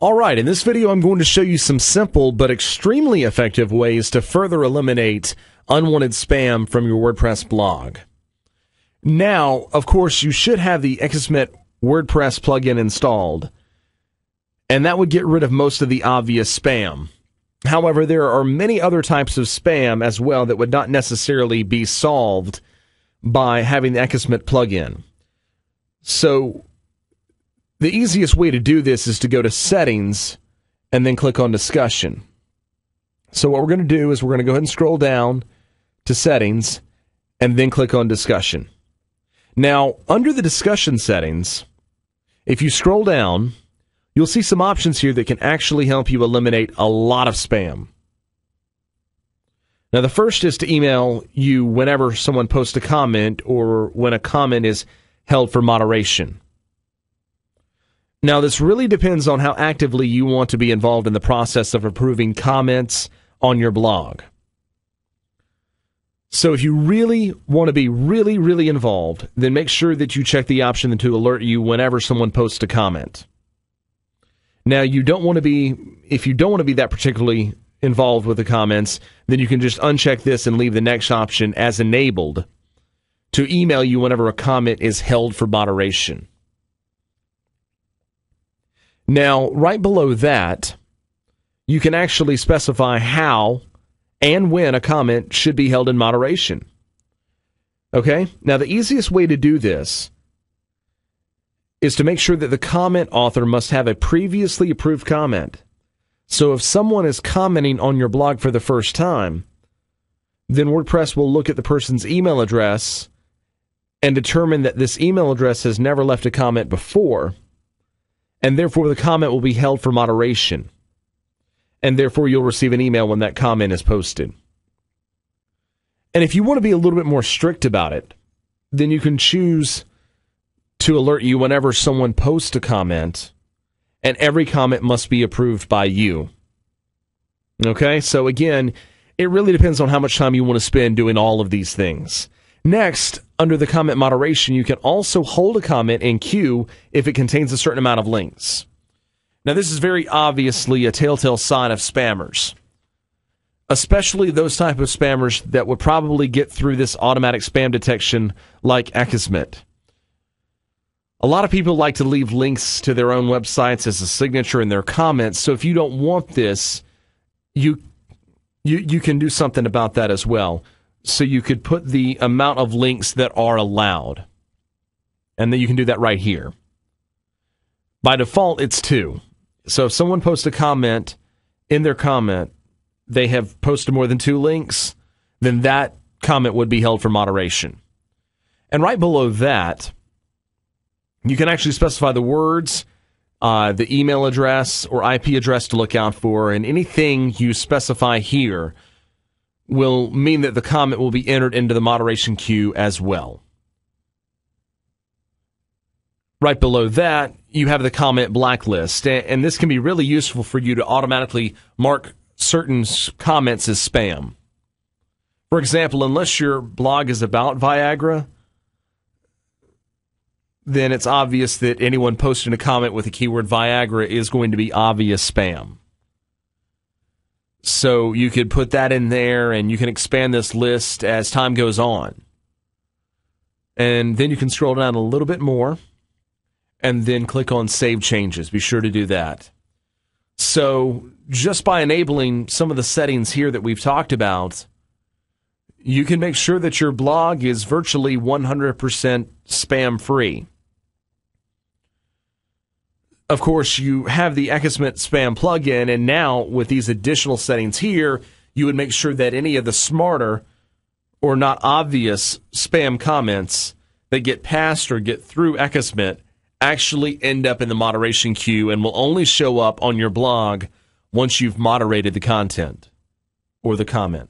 All right, in this video, I'm going to show you some simple but extremely effective ways to further eliminate unwanted spam from your WordPress blog. Now, of course, you should have the Akismet WordPress plugin installed, and that would get rid of most of the obvious spam. However, there are many other types of spam as well that would not necessarily be solved by having the Akismet plugin. So, the easiest way to do this is to go to Settings and then click on Discussion. So what we're going to do is we're going to go ahead and scroll down to Settings and then click on Discussion. Now, under the Discussion settings, if you scroll down, you'll see some options here that can actually help you eliminate a lot of spam. Now, the first is to email you whenever someone posts a comment or when a comment is held for moderation. Now, this really depends on how actively you want to be involved in the process of approving comments on your blog. So if you really want to be really involved, then make sure that you check the option to alert you whenever someone posts a comment. Now, if you don't want to be that particularly involved with the comments, then you can just uncheck this and leave the next option as enabled to email you whenever a comment is held for moderation. Now, right below that, you can actually specify how and when a comment should be held in moderation. Okay? Now, the easiest way to do this is to make sure that the comment author must have a previously approved comment. So if someone is commenting on your blog for the first time, then WordPress will look at the person's email address and determine that this email address has never left a comment before, and therefore the comment will be held for moderation. And therefore you'll receive an email when that comment is posted. And if you want to be a little bit more strict about it, then you can choose to alert you whenever someone posts a comment, and every comment must be approved by you. Okay, so again, it really depends on how much time you want to spend doing all of these things. Next, under the comment moderation, you can also hold a comment in queue if it contains a certain amount of links. Now, this is very obviously a telltale sign of spammers, especially those type of spammers that would probably get through this automatic spam detection like Akismet. A lot of people like to leave links to their own websites as a signature in their comments, so if you don't want this, you can do something about that as well. So you could put the amount of links that are allowed. And then you can do that right here. By default, it's 2. So if someone posts a comment, in their comment, they have posted more than 2 links, then that comment would be held for moderation. And right below that, you can actually specify the words, the email address or IP address to look out for, and anything you specify here will mean that the comment will be entered into the moderation queue as well. Right below that, you have the comment blacklist, and this can be really useful for you to automatically mark certain comments as spam. For example, unless your blog is about Viagra, then it's obvious that anyone posting a comment with the keyword Viagra is going to be obvious spam. So you could put that in there, and you can expand this list as time goes on. And then you can scroll down a little bit more, and then click on Save Changes. Be sure to do that. So just by enabling some of the settings here that we've talked about, you can make sure that your blog is virtually 100% spam-free. Of course, you have the Akismet spam plugin, and now with these additional settings here, you would make sure that any of the smarter or not obvious spam comments that get passed or get through Akismet actually end up in the moderation queue and will only show up on your blog once you've moderated the content or the comment.